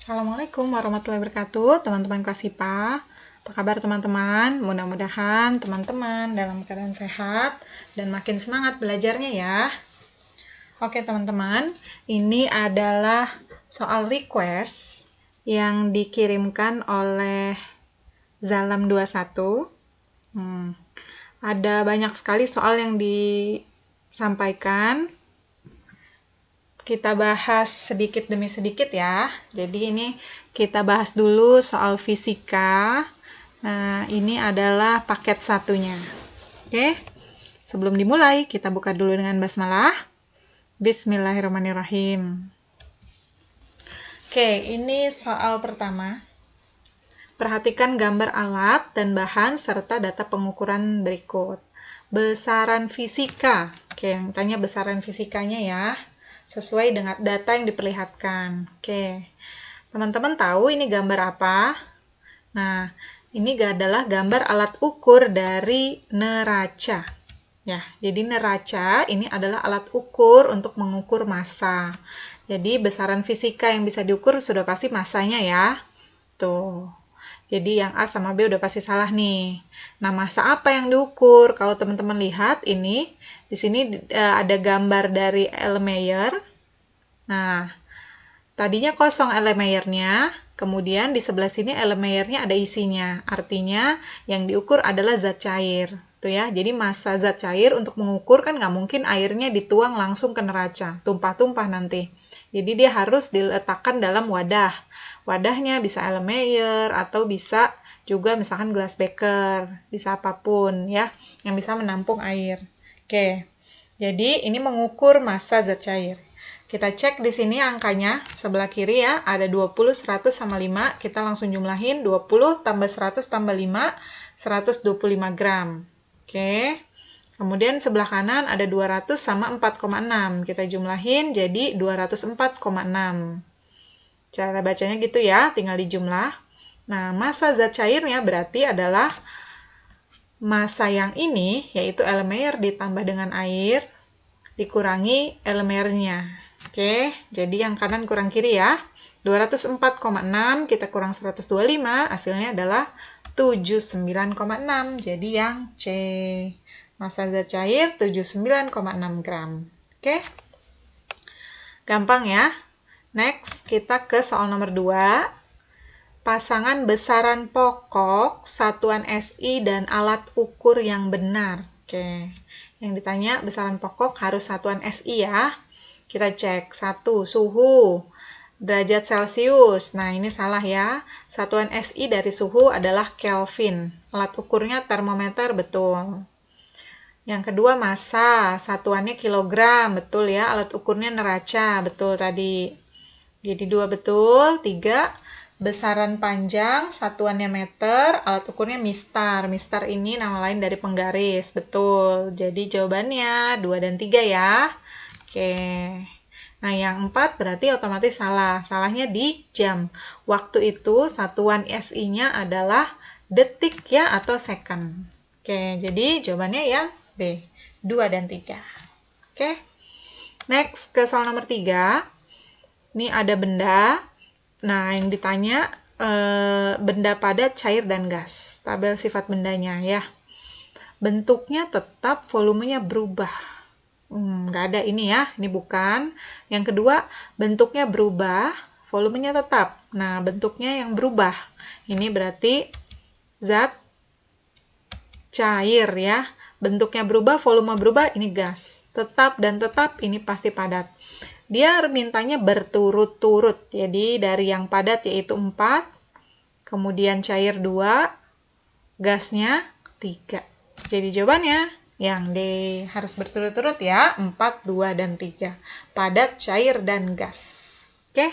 Assalamualaikum warahmatullahi wabarakatuh, teman-teman kelas IPA. Apa kabar teman-teman? Mudah-mudahan teman-teman dalam keadaan sehat dan makin semangat belajarnya ya. Oke teman-teman, ini adalah soal request yang dikirimkan oleh Zalam 21. Ada banyak sekali soal yang disampaikan. Kita bahas sedikit demi sedikit ya. Jadi ini kita bahas dulu soal fisika. Nah, ini adalah paket satunya. Oke. Sebelum dimulai, kita buka dulu dengan basmalah. Bismillahirrahmanirrahim. Oke, ini soal pertama. Perhatikan gambar alat dan bahan serta data pengukuran berikut. Besaran fisika. Oke, yang tanya besaran fisikanya ya. Sesuai dengan data yang diperlihatkan. Oke, teman-teman tahu ini gambar apa? Nah, ini adalah gambar alat ukur dari neraca. Ya, jadi neraca ini adalah alat ukur untuk mengukur massa. Jadi besaran fisika yang bisa diukur sudah pasti massanya ya. Tuh. Jadi yang A sama B udah pasti salah nih. Nah, massa apa yang diukur? Kalau teman-teman lihat ini, di sini ada gambar dari Erlenmeyer. Nah, tadinya kosong Erlenmeyernya, kemudian di sebelah sini Erlenmeyernya ada isinya. Artinya yang diukur adalah zat cair. Tuh ya, jadi massa zat cair untuk mengukur kan nggak mungkin airnya dituang langsung ke neraca, tumpah-tumpah nanti. Jadi dia harus diletakkan dalam wadah. Wadahnya bisa Erlenmeyer atau bisa juga misalkan gelas beker, bisa apapun ya, yang bisa menampung air. Oke, jadi ini mengukur massa zat cair. Kita cek di sini angkanya, sebelah kiri ya, ada 20, 100, sama 5. Kita langsung jumlahin 20 tambah 100 tambah 5, 125 gram. Oke, kemudian sebelah kanan ada 200 sama 4,6. Kita jumlahin jadi 204,6. Cara bacanya gitu ya, tinggal dijumlah. Nah, massa zat cairnya berarti adalah massa yang ini, yaitu Erlenmeyer ditambah dengan air, dikurangi Erlenmeyernya. Oke, jadi yang kanan kurang kiri ya. 204,6 kita kurang 125, hasilnya adalah 79,6. Jadi yang C. Massa zat cair 79,6 gram. Oke. Gampang ya. Next, kita ke soal nomor 2. Pasangan besaran pokok, satuan SI, dan alat ukur yang benar. Oke, yang ditanya besaran pokok harus satuan SI ya. Kita cek. 1. Suhu, derajat Celcius. Nah, ini salah ya. Satuan SI dari suhu adalah Kelvin. Alat ukurnya termometer, betul. Yang kedua, massa. Satuannya kilogram, betul ya. Alat ukurnya neraca, betul tadi. Jadi 2 betul. 3, besaran panjang, satuannya meter, alat ukurnya mistar. Mistar ini nama lain dari penggaris, betul. Jadi jawabannya 2 dan 3 ya. Oke. Nah, yang 4 berarti otomatis salah. Salahnya di jam. Waktu itu satuan SI-nya adalah detik ya atau second. Oke, jadi jawabannya yang B, 2 dan 3. Oke. Next, ke soal nomor 3. Ini ada benda. Nah, yang ditanya benda padat, cair, dan gas. Tabel sifat bendanya ya. Bentuknya tetap, volumenya berubah. Nggak ada ini ya, ini bukan. Yang kedua, bentuknya berubah, volumenya tetap. Nah, bentuknya yang berubah. Ini berarti zat cair ya. Bentuknya berubah, volume berubah, ini gas. Tetap dan tetap, ini pasti padat. Dia mintanya berturut-turut. Jadi dari yang padat yaitu 4, kemudian cair 2, gasnya 3. Jadi jawabannya yang D, harus berturut-turut ya, 4, 2, dan 3. Padat, cair, dan gas. Oke.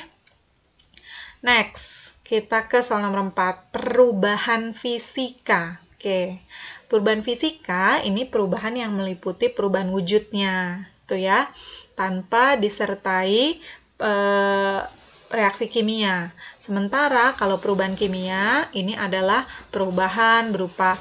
Next, kita ke soal nomor 4. Perubahan fisika. Oke. Perubahan fisika ini perubahan yang meliputi perubahan wujudnya. Tuh ya, tanpa disertai reaksi kimia. Sementara kalau perubahan kimia ini adalah perubahan berupa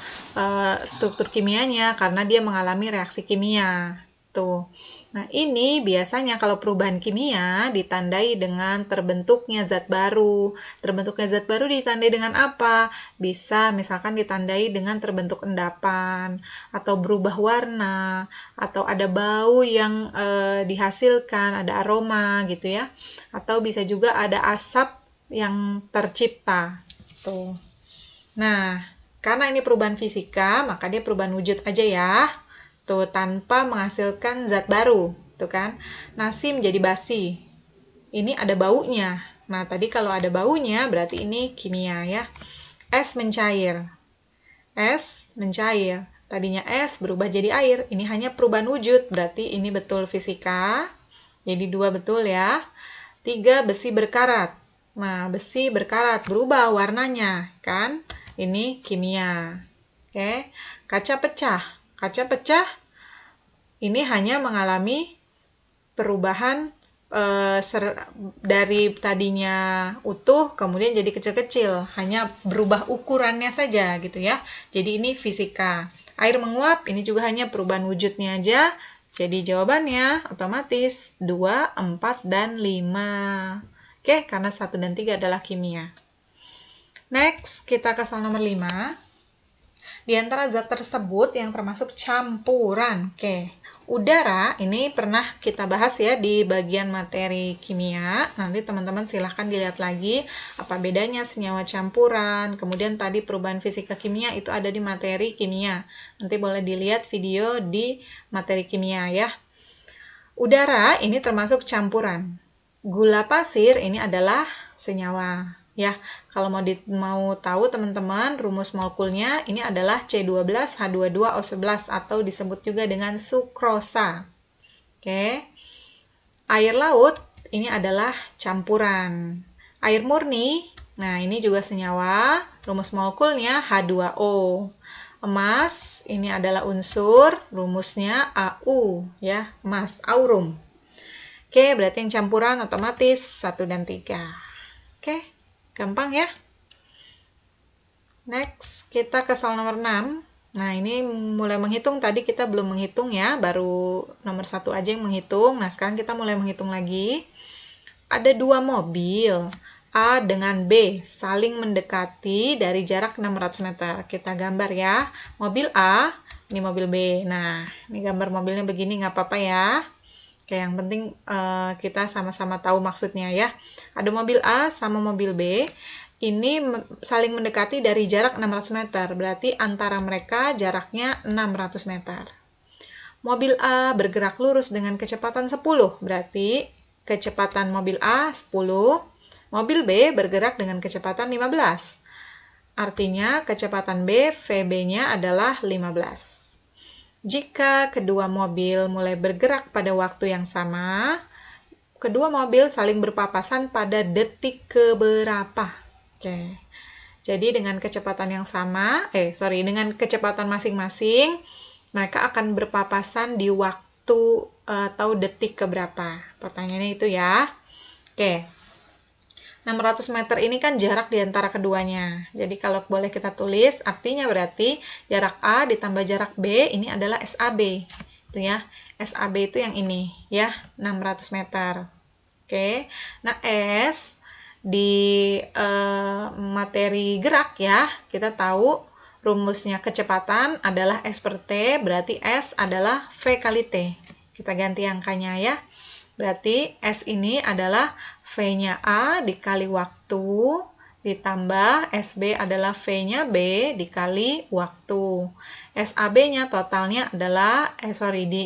struktur kimianya karena dia mengalami reaksi kimia. Tuh. Nah, ini biasanya kalau perubahan kimia ditandai dengan terbentuknya zat baru. Terbentuknya zat baru ditandai dengan apa? Bisa misalkan ditandai dengan terbentuk endapan, atau berubah warna, atau ada bau yang dihasilkan, ada aroma gitu ya. Atau bisa juga ada asap yang tercipta. Tuh. Nah, karena ini perubahan fisika, maka dia perubahan wujud aja ya. Tuh, tanpa menghasilkan zat baru, tuh kan. Nasi menjadi basi. Ini ada baunya. Nah, tadi kalau ada baunya berarti ini kimia ya. Es mencair. Es mencair. Tadinya es berubah jadi air. Ini hanya perubahan wujud, berarti ini betul fisika. Jadi 2 betul ya. 3, besi berkarat. Nah, besi berkarat berubah warnanya, kan? Ini kimia. Oke. Kaca pecah. Kaca pecah ini hanya mengalami perubahan dari tadinya utuh kemudian jadi kecil-kecil, hanya berubah ukurannya saja gitu ya. Jadi ini fisika. Air menguap ini juga hanya perubahan wujudnya aja. Jadi jawabannya otomatis 2, 4, dan 5. Oke, karena 1 dan 3 adalah kimia. Next, kita ke soal nomor 5. Di antara zat tersebut yang termasuk campuran. Oke, udara ini pernah kita bahas ya di bagian materi kimia. Nanti teman-teman silahkan dilihat lagi apa bedanya senyawa campuran. Kemudian tadi perubahan fisika kimia itu ada di materi kimia. Nanti boleh dilihat video di materi kimia ya. Udara ini termasuk campuran. Gula pasir ini adalah senyawa. Ya, kalau mau tahu teman-teman rumus molekulnya ini adalah C12H22O11 atau disebut juga dengan sukrosa. Oke. Air laut ini adalah campuran. Air murni, nah ini juga senyawa, rumus molekulnya H2O. Emas ini adalah unsur, rumusnya Au ya, emas, aurum. Oke, berarti yang campuran otomatis 1 dan 3. Oke. Gampang ya. Next, kita ke soal nomor 6. Nah, ini mulai menghitung. Tadi kita belum menghitung ya, baru nomor 1 aja yang menghitung. Nah, sekarang kita mulai menghitung lagi. Ada 2 mobil, A dengan B, saling mendekati dari jarak 600 meter. Kita gambar ya. Mobil A, ini mobil B. Nah, ini gambar mobilnya begini, nggak apa-apa ya. Oke, yang penting kita sama-sama tahu maksudnya ya. Ada mobil A sama mobil B, ini saling mendekati dari jarak 600 meter, berarti antara mereka jaraknya 600 meter. Mobil A bergerak lurus dengan kecepatan 10, berarti kecepatan mobil A 10, mobil B bergerak dengan kecepatan 15. Artinya kecepatan B, VB-nya adalah 15. Jika kedua mobil mulai bergerak pada waktu yang sama, kedua mobil saling berpapasan pada detik keberapa. Oke. Jadi dengan kecepatan yang sama, dengan kecepatan masing-masing, mereka akan berpapasan di waktu atau detik keberapa. Pertanyaannya itu ya. Oke. 600 meter ini kan jarak di antara keduanya. Jadi kalau boleh kita tulis, artinya berarti jarak A ditambah jarak B ini adalah SAB. Itu ya. SAB itu yang ini ya, 600 meter. Oke. Nah, S di materi gerak ya, kita tahu rumusnya kecepatan adalah S per T, berarti S adalah V kali T. Kita ganti angkanya ya. Berarti S ini adalah V-nya A dikali waktu, ditambah SB adalah V-nya B dikali waktu. SAB-nya totalnya adalah,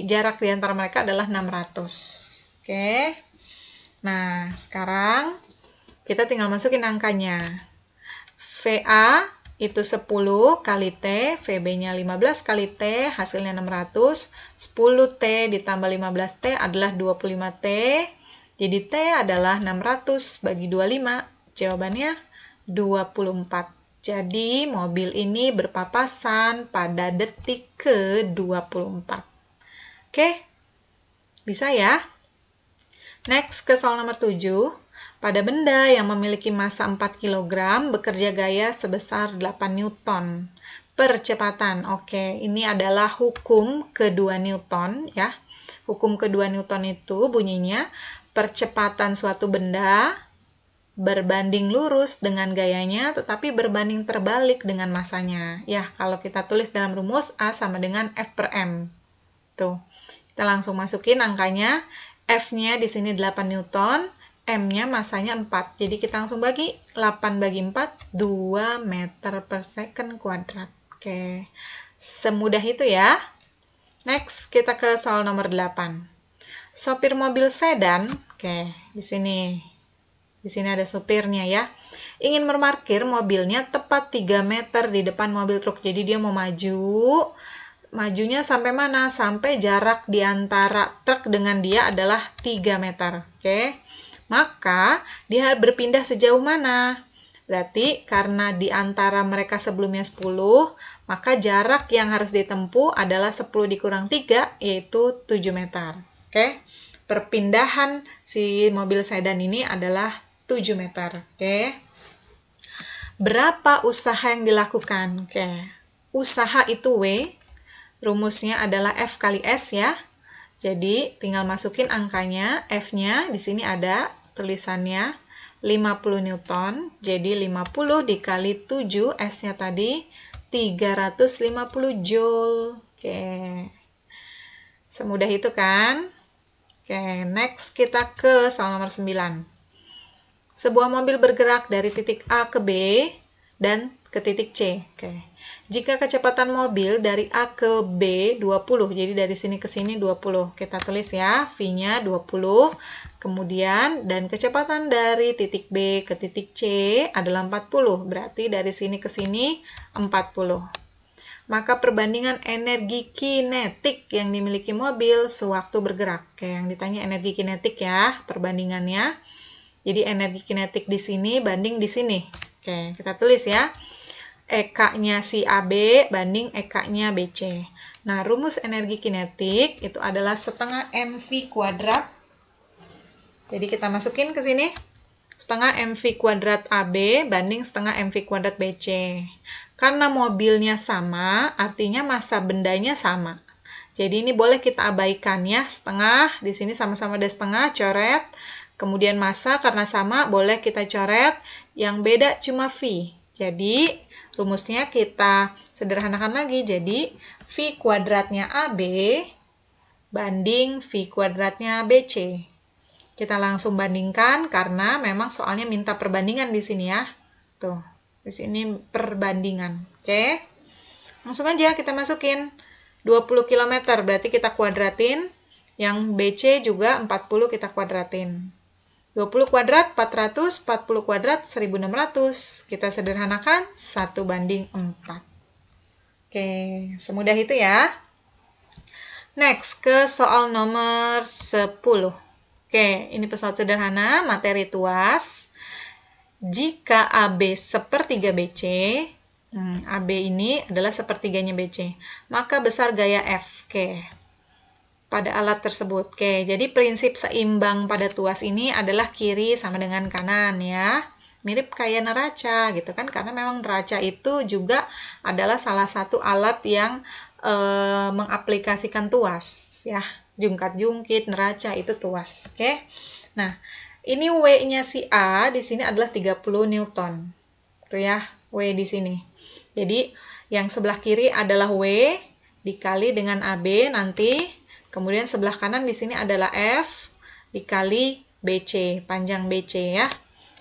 jarak di antara mereka adalah 600. Oke. Nah, sekarang kita tinggal masukin angkanya. VA itu 10 kali T, VB-nya 15 kali T, hasilnya 600. 10T ditambah 15T adalah 25T. Jadi T adalah 600 bagi 25. Jawabannya 24. Jadi mobil ini berpapasan pada detik ke-24. Oke, bisa ya? Next ke soal nomor 7. Pada benda yang memiliki massa 4 kg bekerja gaya sebesar 8 Newton. percepatan. Oke, ini adalah hukum kedua Newton ya. Hukum kedua Newton itu bunyinya percepatan suatu benda berbanding lurus dengan gayanya, tetapi berbanding terbalik dengan masanya. Ya, kalau kita tulis dalam rumus, A sama dengan F per M. Tuh, kita langsung masukin angkanya. F-nya di sini 8 Newton, M-nya masanya 4. Jadi kita langsung bagi, 8 bagi 4, 2 meter per second kuadrat. Oke, semudah itu ya. Next, kita ke soal nomor 8. Sopir mobil sedan, oke, di sini ada sopirnya ya. Ingin memarkir mobilnya tepat 3 meter di depan mobil truk. Jadi dia mau maju. Majunya sampai mana? Sampai jarak di antara truk dengan dia adalah 3 meter. Oke. Maka dia berpindah sejauh mana? Berarti karena di antara mereka sebelumnya 10, maka jarak yang harus ditempuh adalah 10 dikurang 3, yaitu 7 meter. Oke. Perpindahan si mobil sedan ini adalah 7 meter. Oke. Berapa usaha yang dilakukan? Oke. Usaha itu W. Rumusnya adalah F kali S ya. Jadi tinggal masukin angkanya. F-nya di sini ada tulisannya 50 Newton. Jadi 50 dikali 7, S-nya tadi 350 Joule. Oke. Semudah itu kan? Oke, next kita ke soal nomor 9. Sebuah mobil bergerak dari titik A ke B dan ke titik C. Oke. Jika kecepatan mobil dari A ke B 20, jadi dari sini ke sini 20. Kita tulis ya, V-nya 20. Kemudian, dan kecepatan dari titik B ke titik C adalah 40. Berarti dari sini ke sini 40. Maka perbandingan energi kinetik yang dimiliki mobil sewaktu bergerak. Oke, yang ditanya energi kinetik ya, perbandingannya. Jadi energi kinetik di sini banding di sini. Oke, kita tulis ya. EK-nya si AB banding EK-nya BC. Nah, rumus energi kinetik itu adalah setengah mv kuadrat. Jadi kita masukin ke sini. Setengah mv kuadrat AB banding setengah mv kuadrat BC. Karena mobilnya sama, artinya massa bendanya sama. Jadi ini boleh kita abaikan ya. Setengah, di sini sama-sama ada setengah, coret. Kemudian massa karena sama boleh kita coret, yang beda cuma V. Jadi rumusnya kita sederhanakan lagi. Jadi V kuadratnya AB banding V kuadratnya BC. Kita langsung bandingkan karena memang soalnya minta perbandingan di sini ya. Tuh, di sini perbandingan. Oke. Langsung aja kita masukin 20 km berarti kita kuadratin. Yang BC juga 40 kita kuadratin. 20 kuadrat 400, 40 kuadrat 1600. Kita sederhanakan 1:4. Oke, semudah itu ya. Next, ke soal nomor 10. Oke, ini pesawat sederhana, materi tuas. Jika AB sepertiga BC, AB ini adalah sepertiganya BC, maka besar gaya F. Oke. Pada alat tersebut. Oke, jadi prinsip seimbang pada tuas ini adalah kiri sama dengan kanan ya. Mirip kayak neraca gitu kan, karena memang neraca itu juga adalah salah satu alat yang mengaplikasikan tuas ya. Jungkat-jungkit, neraca itu tuas. Oke. Nah, ini W-nya si A di sini adalah 30 Newton. Tuh ya, W di sini. Jadi, yang sebelah kiri adalah W dikali dengan AB nanti. Kemudian sebelah kanan di sini adalah F dikali BC, panjang BC ya.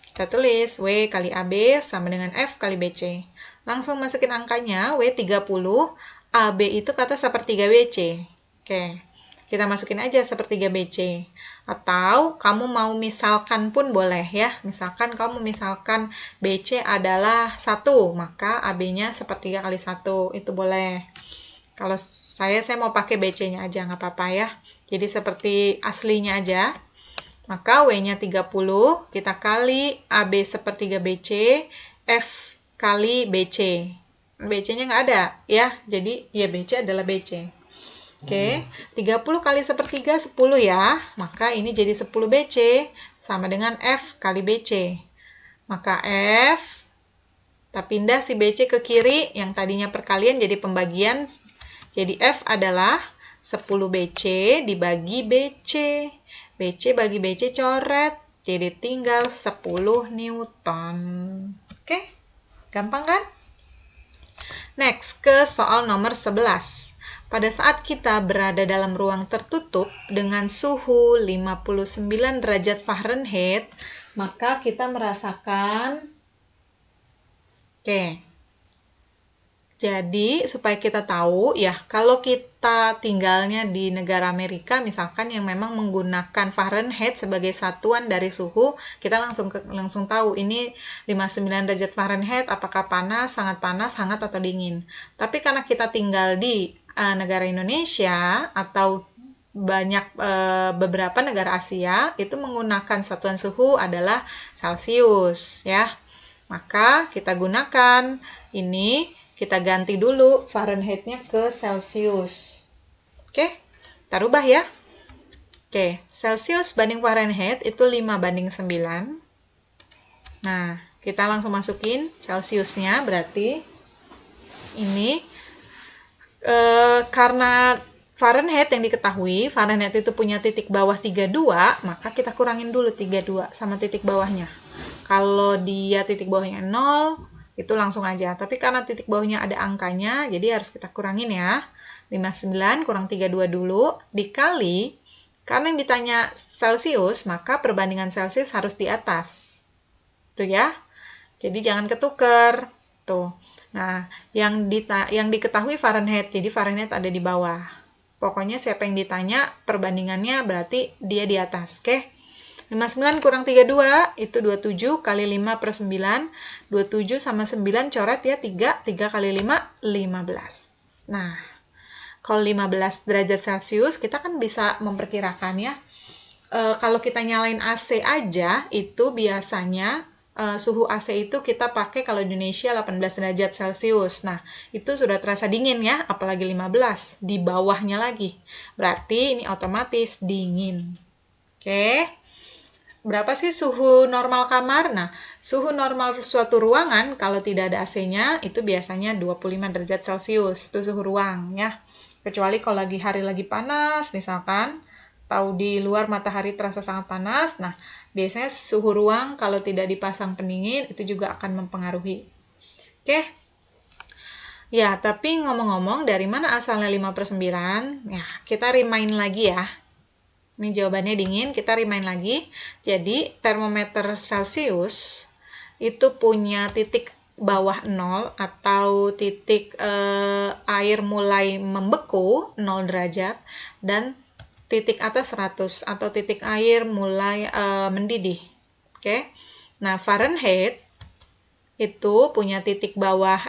Kita tulis W kali AB sama dengan F kali BC. Langsung masukin angkanya, W 30, AB itu kata sepertiga BC. Oke, kita masukin aja sepertiga BC. Atau kamu mau misalkan pun boleh ya. Misalkan kamu misalkan BC adalah 1, maka AB-nya sepertiga kali 1, itu boleh. Kalau saya mau pakai BC-nya aja, nggak apa-apa ya. Jadi seperti aslinya aja. Maka W-nya 30, kita kali AB sepertiga BC, F kali BC. BC-nya nggak ada, ya. Jadi, ya BC adalah BC. Oke, 30 kali sepertiga 10 ya. Maka ini jadi 10 BC, sama dengan F kali BC. Maka F Kita pindah si BC ke kiri, yang tadinya perkalian jadi pembagian. Jadi F adalah 10 BC dibagi BC. BC bagi BC coret, jadi tinggal 10 Newton. Oke, gampang kan? Next, ke soal nomor 11. Pada saat kita berada dalam ruang tertutup dengan suhu 59 derajat Fahrenheit, maka kita merasakan jadi supaya kita tahu ya, kalau kita tinggalnya di negara Amerika misalkan yang memang menggunakan Fahrenheit sebagai satuan dari suhu, kita langsung tahu ini 59 derajat Fahrenheit apakah panas, hangat atau dingin. Tapi karena kita tinggal di negara Indonesia atau beberapa negara Asia itu menggunakan satuan suhu adalah Celcius ya. Maka kita gunakan ini, kita ganti dulu Fahrenheit-nya ke Celcius. Oke, kita rubah ya. Oke, Celcius banding Fahrenheit itu 5:9. Nah, kita langsung masukin Celcius-nya, berarti ini karena Fahrenheit yang diketahui, Fahrenheit itu punya titik bawah 32, maka kita kurangin dulu 32 sama titik bawahnya. Kalau dia titik bawahnya 0, itu langsung aja. Tapi karena titik bawahnya ada angkanya, jadi harus kita kurangin ya. 59 kurang 32 dulu, dikali, karena yang ditanya Celcius, maka perbandingan Celcius harus di atas. Tuh ya. Jadi jangan ketuker. Tuh. Nah, yang diketahui Fahrenheit, jadi Fahrenheit ada di bawah. Pokoknya siapa yang ditanya, perbandingannya berarti dia di atas. Oke? 59 kurang 32, itu 27 kali 5 per 9. 27 sama 9 coret ya, 3 kali 5, 15. Nah, kalau 15 derajat Celcius, kita kan bisa memperkirakan ya. Kalau kita nyalain AC aja, itu biasanya suhu AC itu kita pakai kalau di Indonesia 18 derajat Celcius. Nah, itu sudah terasa dingin ya, apalagi 15. Di bawahnya lagi. Berarti ini otomatis dingin. Oke. Berapa sih suhu normal kamar? Nah, suhu normal suatu ruangan kalau tidak ada AC-nya itu biasanya 25 derajat Celcius. Itu suhu ruang ya. Kecuali kalau hari lagi panas misalkan, atau di luar matahari terasa sangat panas. Nah, biasanya suhu ruang kalau tidak dipasang pendingin itu juga akan mempengaruhi. Oke. Ya, tapi ngomong-ngomong dari mana asalnya 5/9? Ya, kita remind lagi ya. Ini jawabannya dingin, kita remind lagi. Jadi, termometer Celcius itu punya titik bawah 0 atau titik air mulai membeku 0 derajat dan titik atas 100 atau titik air mulai mendidih. Oke. Nah, Fahrenheit itu punya titik bawah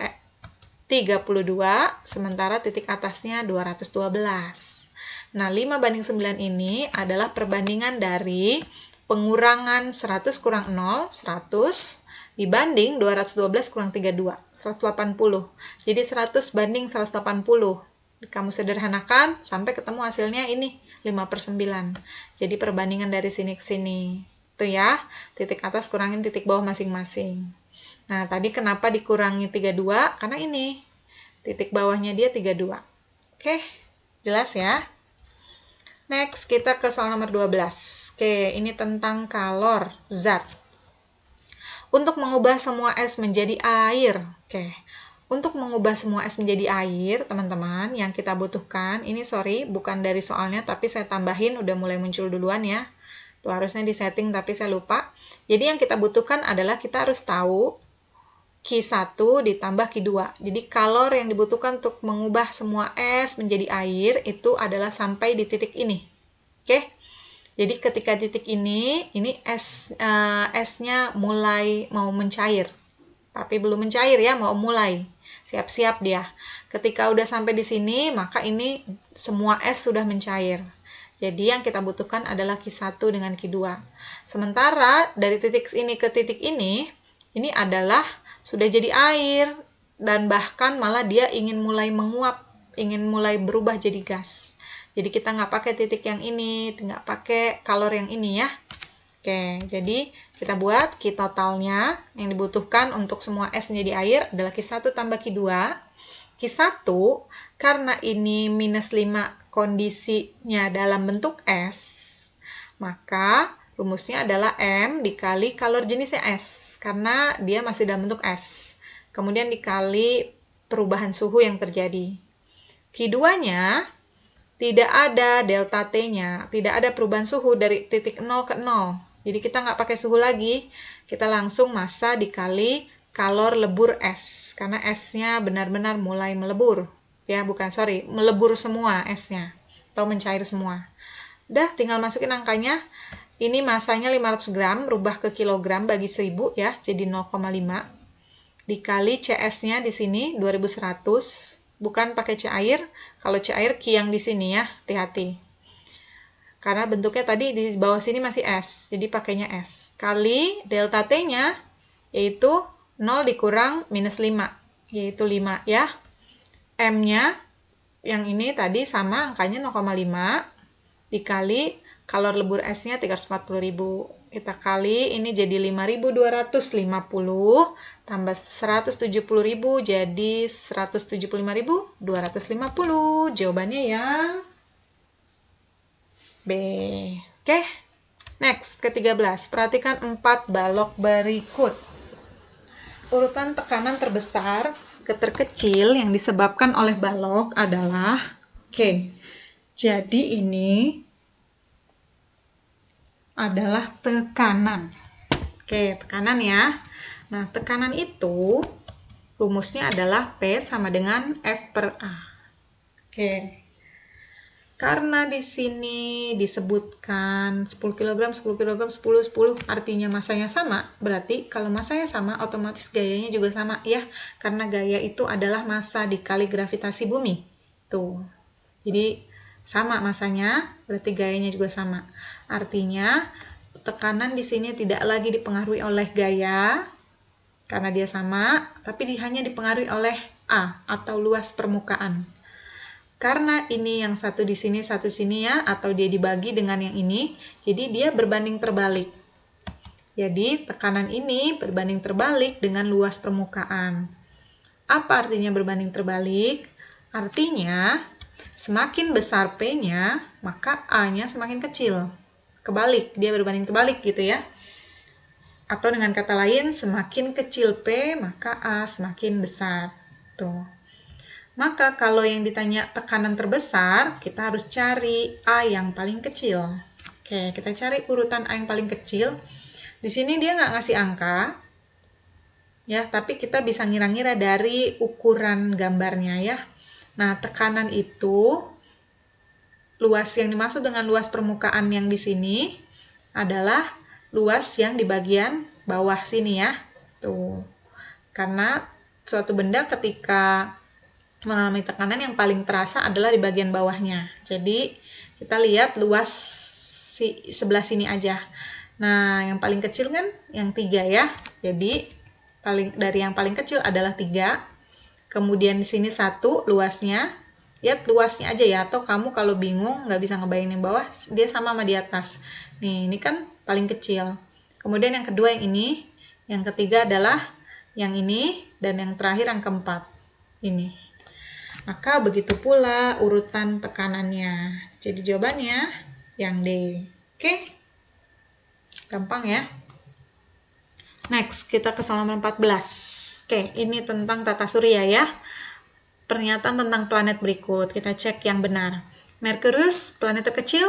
32, sementara titik atasnya 212. Nah, 5/9 ini adalah perbandingan dari pengurangan 100 kurang 0, 100, dibanding 212 kurang 32, 180. Jadi 100 banding 180. Kamu sederhanakan sampai ketemu hasilnya ini, 5/9. Jadi perbandingan dari sini ke sini. Itu ya, titik atas kurangin titik bawah masing-masing. Nah, tadi kenapa dikurangi 32? Karena ini, titik bawahnya dia 32. Oke, jelas ya? Next, kita ke soal nomor 12. Oke, ini tentang kalor zat. Untuk mengubah semua es menjadi air. Oke, untuk mengubah semua es menjadi air, teman-teman, yang kita butuhkan, ini sorry, bukan dari soalnya, tapi saya tambahin, udah mulai muncul duluan ya. Tuh harusnya disetting, tapi saya lupa. Jadi yang kita butuhkan adalah kita harus tahu Q1 ditambah Q2. Jadi kalor yang dibutuhkan untuk mengubah semua es menjadi air itu adalah sampai di titik ini. Oke? Jadi ketika titik ini esnya mulai mau mencair. Tapi belum mencair ya, mau mulai. Siap-siap dia. Ketika udah sampai di sini, maka ini semua es sudah mencair. Jadi yang kita butuhkan adalah Q1 dengan Q2. Sementara dari titik ini ke titik ini adalah sudah jadi air, dan bahkan malah dia ingin mulai menguap, ingin mulai berubah jadi gas. Jadi kita nggak pakai titik yang ini, nggak pakai kalor yang ini ya. Oke, jadi Kita buat Q totalnya yang dibutuhkan untuk semua S menjadi air adalah Q1 tambah Q2. Q1, karena ini minus 5 kondisinya dalam bentuk S, maka rumusnya adalah M dikali kalor jenisnya S, karena dia masih dalam bentuk S. Kemudian dikali perubahan suhu yang terjadi. Q2-nya tidak ada delta T-nya, tidak ada perubahan suhu dari titik 0 ke 0. Jadi kita nggak pakai suhu lagi, kita langsung massa dikali kalor lebur S, karena S-nya benar-benar mulai melebur. Ya, melebur semua S-nya, atau mencair semua. Udah, tinggal masukin angkanya. Ini masanya 500 gram, rubah ke kilogram bagi 1000 ya, jadi 0,5. Dikali CS-nya di sini 2100. Bukan pakai C air, kalau C air Q yang di sini ya, hati-hati. Karena bentuknya tadi di bawah sini masih S, jadi pakainya S. Kali delta T-nya, yaitu 0 dikurang minus 5, yaitu 5 ya. M-nya, yang ini tadi sama angkanya 0,5, dikali kalor lebur S-nya 340.000. Kita kali, ini jadi 5.250, tambah 170.000, jadi 175.250. Jawabannya yang B. Oke, next, ke-13. Perhatikan 4 balok berikut. Urutan tekanan terbesar ke terkecil yang disebabkan oleh balok adalah, jadi ini adalah tekanan. Tekanan ya. Nah, tekanan itu rumusnya adalah P sama dengan F per A. Karena di sini disebutkan 10 kg, 10 kg, 10, 10, artinya masanya sama, berarti kalau masanya sama, otomatis gayanya juga sama ya, karena gaya itu adalah massa dikali gravitasi bumi. Tuh. Jadi, sama masanya, berarti gayanya juga sama. Artinya, tekanan di sini tidak lagi dipengaruhi oleh gaya, karena dia sama, tapi hanya dipengaruhi oleh A, atau luas permukaan. Karena ini yang satu di sini, satu sini ya, atau dia dibagi dengan yang ini, jadi dia berbanding terbalik. Jadi, tekanan ini berbanding terbalik dengan luas permukaan. Apa artinya berbanding terbalik? Artinya, semakin besar P-nya, maka A-nya semakin kecil. Kebalik, dia berbanding terbalik gitu ya. Atau dengan kata lain, semakin kecil P, maka A semakin besar. Tuh. Maka kalau yang ditanya tekanan terbesar, kita harus cari A yang paling kecil. Kita cari urutan A yang paling kecil. Di sini dia nggak ngasih angka, ya, tapi kita bisa ngira-ngira dari ukuran gambarnya ya. Nah, tekanan itu, luas yang dimaksud dengan luas permukaan yang di sini adalah luas yang di bagian bawah sini ya. Tuh. Karena suatu benda ketika mengalami tekanan yang paling terasa adalah di bagian bawahnya. Jadi, kita lihat luas sebelah sini aja. Nah, yang paling kecil kan yang 3 ya. Jadi, dari yang paling kecil adalah 3. Kemudian di sini 1 luasnya. Lihat luasnya aja ya. Atau kamu kalau bingung, nggak bisa ngebayangin yang bawah, dia sama di atas. Nih, ini kan paling kecil. Kemudian yang kedua yang ini. Yang ketiga adalah yang ini. Dan yang terakhir yang keempat. Ini. Maka begitu pula urutan tekanannya. Jadi jawabannya yang D. Gampang ya. Next, kita ke halaman 14. Ini tentang tata surya ya. Pernyataan tentang planet berikut. Kita cek yang benar. Merkurius, planet terkecil?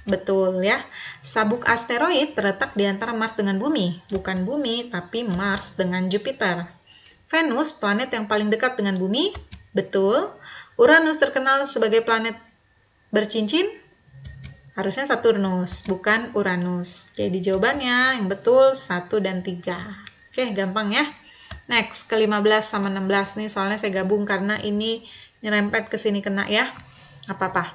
Betul ya. Sabuk asteroid terletak di antara Mars dengan Bumi. Bukan Bumi, tapi Mars dengan Jupiter. Venus, planet yang paling dekat dengan Bumi? Betul. Uranus terkenal sebagai planet bercincin? Harusnya Saturnus, bukan Uranus. Jadi jawabannya yang betul 1 dan 3. Gampang ya. Next, ke-15 sama 16 nih, soalnya saya gabung karena ini nyerempet ke sini kena ya. Apa-apa.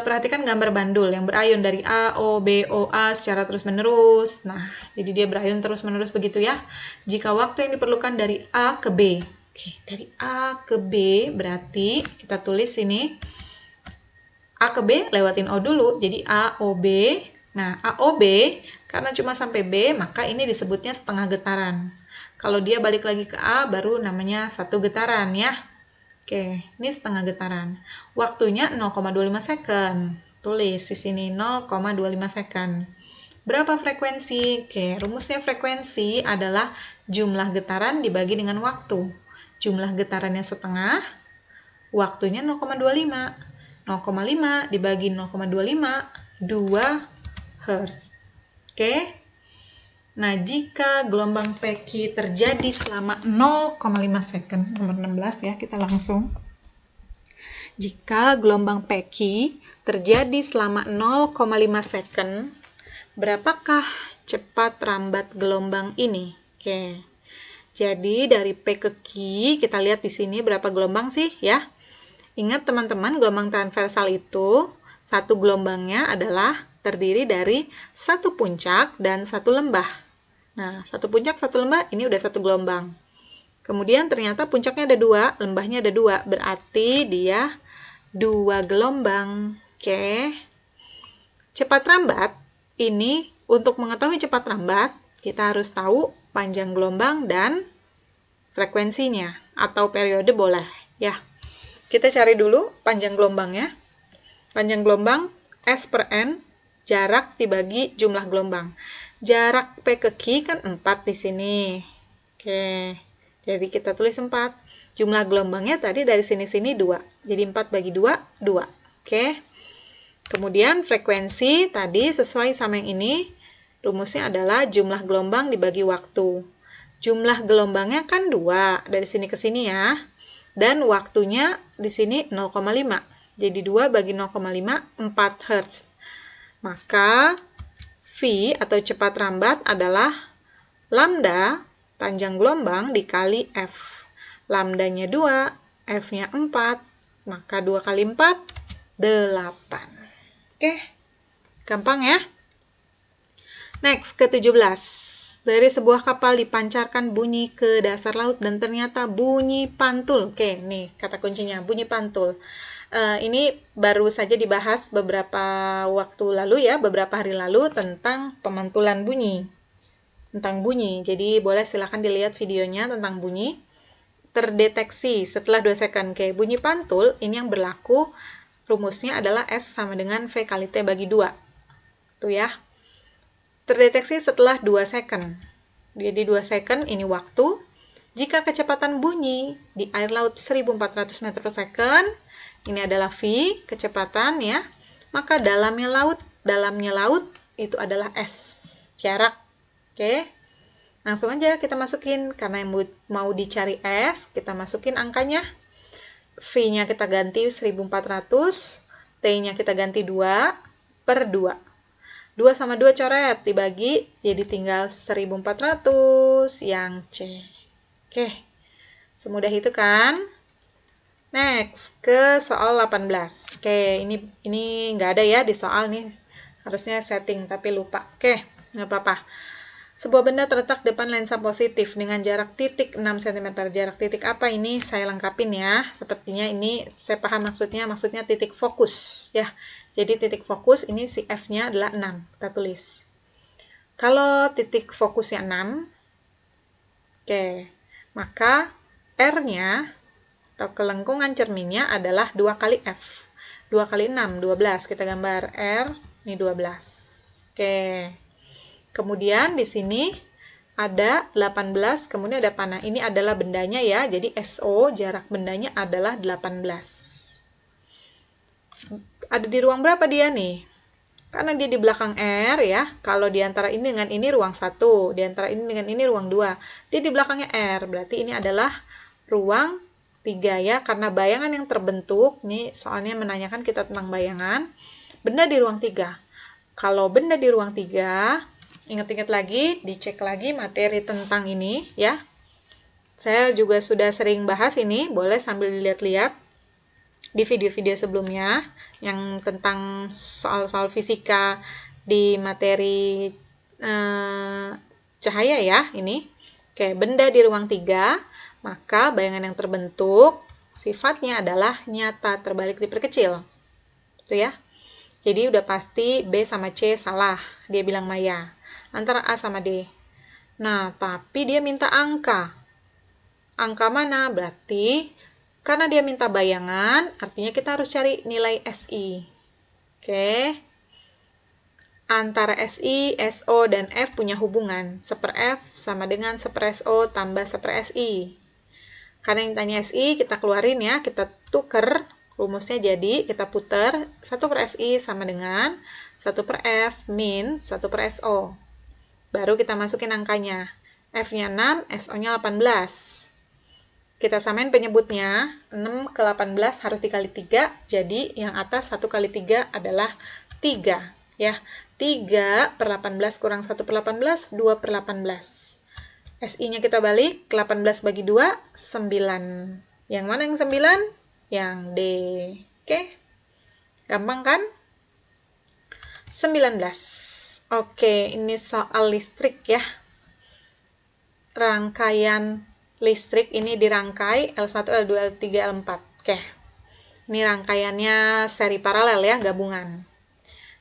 Perhatikan gambar bandul yang berayun dari A, O, B, O, A secara terus-menerus. Nah, jadi dia berayun terus-menerus begitu ya. Jika waktu yang diperlukan dari A ke B, dari A ke B berarti kita tulis sini A ke B lewatin O dulu, jadi A, O, B Nah, AOB, karena cuma sampai B, maka ini disebutnya setengah getaran. Kalau dia balik lagi ke A, baru namanya 1 getaran ya. Oke, ini setengah getaran. Waktunya 0,25 second. Tulis di sini 0,25 second. Berapa frekuensi? Oke, rumusnya frekuensi adalah jumlah getaran dibagi dengan waktu. Jumlah getarannya setengah, waktunya 0,25. 0,5 dibagi 0,25, 2 Hz. Oke. Nah, jika gelombang PQ terjadi selama 0,5 second, nomor 16 ya, kita langsung. Jika gelombang PQ terjadi selama 0,5 second, berapakah cepat rambat gelombang ini? Oke. Jadi dari P ke Q, kita lihat di sini berapa gelombang sih ya? Ingat teman-teman, gelombang transversal itu satu gelombangnya adalah terdiri dari satu puncak dan satu lembah. Nah, satu puncak, satu lembah, ini udah satu gelombang. Kemudian ternyata puncaknya ada 2, lembahnya ada 2, berarti dia 2 gelombang. Oke. Cepat rambat, ini untuk mengetahui cepat rambat, kita harus tahu panjang gelombang dan frekuensinya, atau periode boleh, ya. Kita cari dulu panjang gelombangnya. Panjang gelombang S per N, jarak dibagi jumlah gelombang. Jarak P ke Q kan 4 di sini. Oke, jadi kita tulis 4. Jumlah gelombangnya tadi dari sini-sini 2. Jadi 4 bagi 2, 2. Oke. Kemudian frekuensi tadi sesuai sama yang ini, rumusnya adalah jumlah gelombang dibagi waktu. Jumlah gelombangnya kan 2, dari sini ke sini ya. Dan waktunya di sini 0,5. Jadi 2 bagi 0,5, 4 Hz. Maka V atau cepat rambat adalah lambda panjang gelombang dikali F. Lambdanya 2, F-nya 4. Maka 2 kali 4, 8. Oke, gampang ya. Next, ke-17. Dari sebuah kapal dipancarkan bunyi ke dasar laut dan ternyata bunyi pantul. Oke, nih kata kuncinya, bunyi pantul. Ini baru saja dibahas beberapa waktu lalu ya, beberapa hari lalu tentang pemantulan bunyi. Tentang bunyi, jadi boleh silahkan dilihat videonya tentang bunyi. Terdeteksi setelah 2 second. Oke, bunyi pantul, ini yang berlaku, rumusnya adalah S sama dengan V kali T bagi 2. Tuh ya. Terdeteksi setelah 2 second. Jadi 2 second ini waktu. Jika kecepatan bunyi di air laut 1400 meter per second, ini adalah V, kecepatan ya. Maka dalamnya laut itu adalah S, jarak. Oke. Langsung aja kita masukin, karena yang mau dicari S, kita masukin angkanya. V-nya kita ganti 1400, T-nya kita ganti 2 per 2. 2 sama 2 coret, dibagi, jadi tinggal 1400 yang C. Oke, semudah itu kan? Next, ke soal 18. Oke, ini nggak ada ya di soal nih. Harusnya setting, tapi lupa. Oke, nggak apa-apa. Sebuah benda terletak depan lensa positif dengan jarak titik 6 cm. Jarak titik apa ini? Saya lengkapin ya. Sepertinya ini saya paham maksudnya titik fokus ya. Jadi titik fokus ini si F-nya adalah 6. Kita tulis. Kalau titik fokusnya 6, oke, maka R-nya atau kelengkungan cerminnya adalah 2 kali F. 2 kali 6, 12. Kita gambar R, ini 12. Oke. Kemudian di sini ada 18, kemudian ada panah. Ini adalah bendanya ya, jadi SO, jarak bendanya adalah 18. Ada di ruang berapa dia nih? Karena dia di belakang R ya, kalau di antara ini dengan ini ruang 1, di antara ini dengan ini ruang 2. Dia di belakangnya R, berarti ini adalah ruang 3 ya, karena bayangan yang terbentuk, nih soalnya menanyakan kita tentang bayangan, benda di ruang 3. Kalau benda di ruang 3, ingat-ingat lagi, dicek lagi materi tentang ini ya. Saya juga sudah sering bahas ini, boleh sambil dilihat-lihat di video-video sebelumnya yang tentang soal-soal fisika di materi cahaya ya ini. Oke, benda di ruang 3, maka bayangan yang terbentuk sifatnya adalah nyata terbalik diperkecil. Itu ya. Jadi udah pasti B sama C salah, dia bilang Maya. Antara A sama D. Nah, tapi dia minta angka. Angka mana? Berarti, karena dia minta bayangan, artinya kita harus cari nilai SI. Oke. Antara SI, SO, dan F punya hubungan. 1/F sama dengan 1/SO tambah 1/SI. Karena yang tanya SI, kita keluarin ya, kita tuker. Rumusnya jadi, kita putar 1/SI sama dengan 1/F min 1/SO. Baru kita masukin angkanya. F-nya 6, SO-nya 18. Kita samain penyebutnya, 6 ke 18 harus dikali 3, jadi yang atas 1 kali 3 adalah 3. Ya, 3/18 kurang 1/18, 2/18. SI-nya kita balik, 18 bagi 2, 9. Yang mana yang 9? Yang D. Oke? Gampang kan? 19. Oke, ini soal listrik ya. Rangkaian listrik ini dirangkai L1, L2, L3, L4. Oke. Ini rangkaiannya seri paralel ya, gabungan.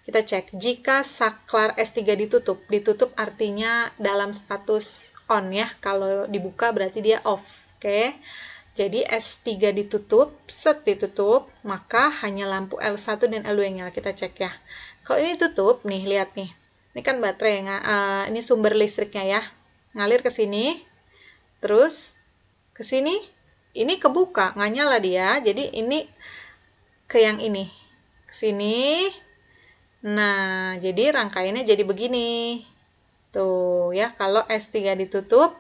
Kita cek, jika saklar S3 ditutup artinya dalam status on ya. Kalau dibuka berarti dia off. Oke. Jadi S3 ditutup, maka hanya lampu L1 dan L2 yang nyala. Kita cek ya. Kalau ini tutup, nih, lihat nih. Ini kan baterai, ini sumber listriknya ya. Ngalir ke sini, terus ke sini, ini kebuka, nggak nyala dia. Jadi ini ke yang ini. Ke sini. Nah, jadi rangkaiannya jadi begini. Tuh ya, kalau S3 ditutup,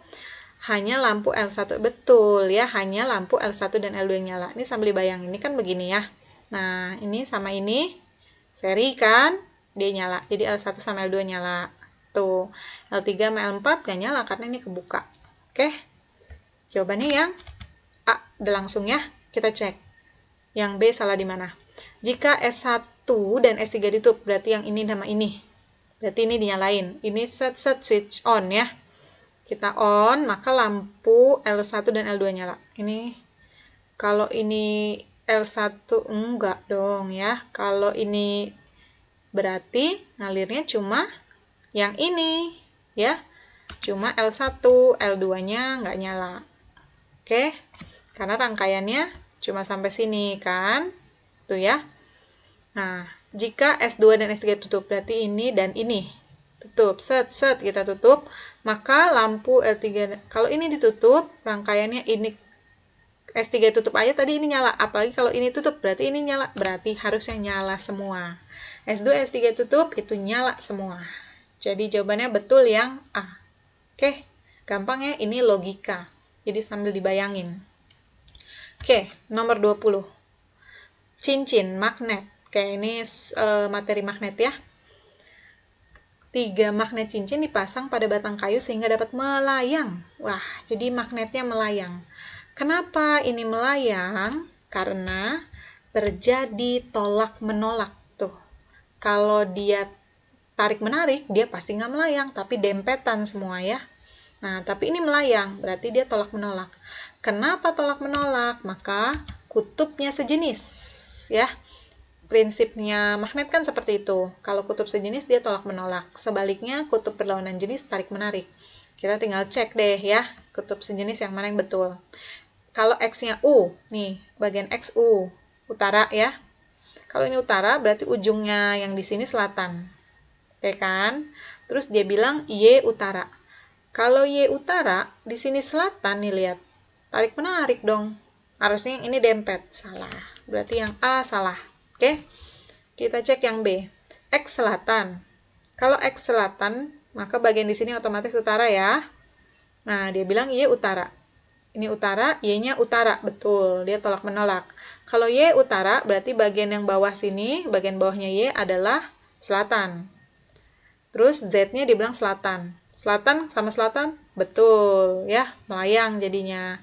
hanya lampu L1, betul ya, hanya lampu L1 dan L2 yang nyala. Ini sambil dibayangin, ini kan begini ya. Nah, ini sama ini, seri kan, dia nyala. Jadi L1 sama L2 nyala. Tuh, L3 sama L4 gak nyala karena ini kebuka. Oke, jawabannya yang A. Udah langsung ya, kita cek. Yang B salah di mana? Jika S1 dan S3 ditutup, berarti yang ini sama ini. Berarti ini dinyalain. Ini set switch on ya. Kita on, maka lampu L1 dan L2 nyala. Ini, kalau ini L1, enggak dong ya. Kalau ini berarti ngalirnya cuma yang ini ya. Cuma L1, L2-nya nggak nyala. Oke, karena rangkaiannya cuma sampai sini kan. Tuh ya. Nah, jika S2 dan S3 tutup, berarti ini dan ini tutup, set kita tutup, maka lampu L3, kalau ini ditutup, rangkaiannya ini S3 tutup aja, tadi ini nyala, apalagi kalau ini tutup, berarti ini nyala, berarti harusnya nyala semua. S2, S3 tutup, itu nyala semua. Jadi jawabannya betul yang A. Oke, gampang ya, ini logika. Jadi sambil dibayangin. Oke, nomor 20. Cincin, magnet. Oke, ini materi magnet ya. 3 magnet cincin dipasang pada batang kayu sehingga dapat melayang. Wah, jadi magnetnya melayang. Kenapa ini melayang? Karena terjadi tolak-menolak. Tuh, kalau dia tarik-menarik, dia pasti nggak melayang, tapi dempetan semua ya. Nah, tapi ini melayang, berarti dia tolak-menolak. Kenapa tolak-menolak? Maka kutubnya sejenis, ya. Prinsipnya magnet kan seperti itu. Kalau kutub sejenis, dia tolak-menolak. Sebaliknya, kutub berlawanan jenis tarik-menarik. Kita tinggal cek deh ya, kutub sejenis yang mana yang betul. Kalau X-nya U, nih, bagian X U, utara ya. Kalau ini utara, berarti ujungnya yang di sini selatan. Oke kan? Terus dia bilang Y utara. Kalau Y utara, di sini selatan nih, lihat. Tarik-menarik dong. Harusnya yang ini dempet. Salah. Berarti yang A salah. Oke, kita cek yang B. X selatan. Kalau X selatan, maka bagian di sini otomatis utara ya. Nah, dia bilang Y utara. Ini utara, Y-nya utara. Betul, dia tolak-menolak. Kalau Y utara, berarti bagian yang bawah sini, bagian bawahnya Y adalah selatan. Terus Z-nya dibilang selatan. Selatan sama selatan? Betul, ya. Melayang jadinya.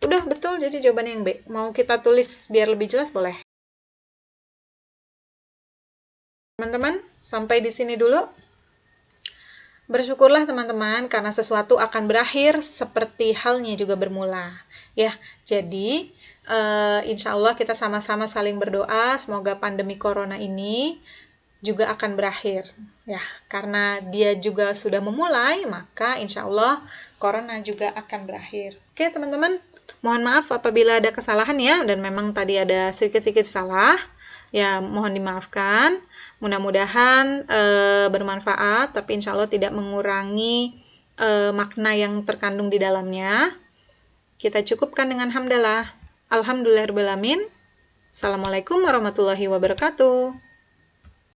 Udah, betul, jadi jawabannya yang B. Mau kita tulis biar lebih jelas, boleh? Teman-teman, sampai di sini dulu. Bersyukurlah teman-teman, karena sesuatu akan berakhir seperti halnya juga bermula. Ya, jadi insya Allah kita sama-sama saling berdoa, semoga pandemi corona ini juga akan berakhir. Ya, karena dia juga sudah memulai, maka insya Allah corona juga akan berakhir. Oke, teman-teman, mohon maaf apabila ada kesalahan ya, dan memang tadi ada sedikit-sedikit salah. Ya, mohon dimaafkan. Mudah-mudahan bermanfaat, tapi insya Allah tidak mengurangi makna yang terkandung di dalamnya. Kita cukupkan dengan hamdalah. Alhamdulillahirrahmanirrahim. Assalamualaikum warahmatullahi wabarakatuh.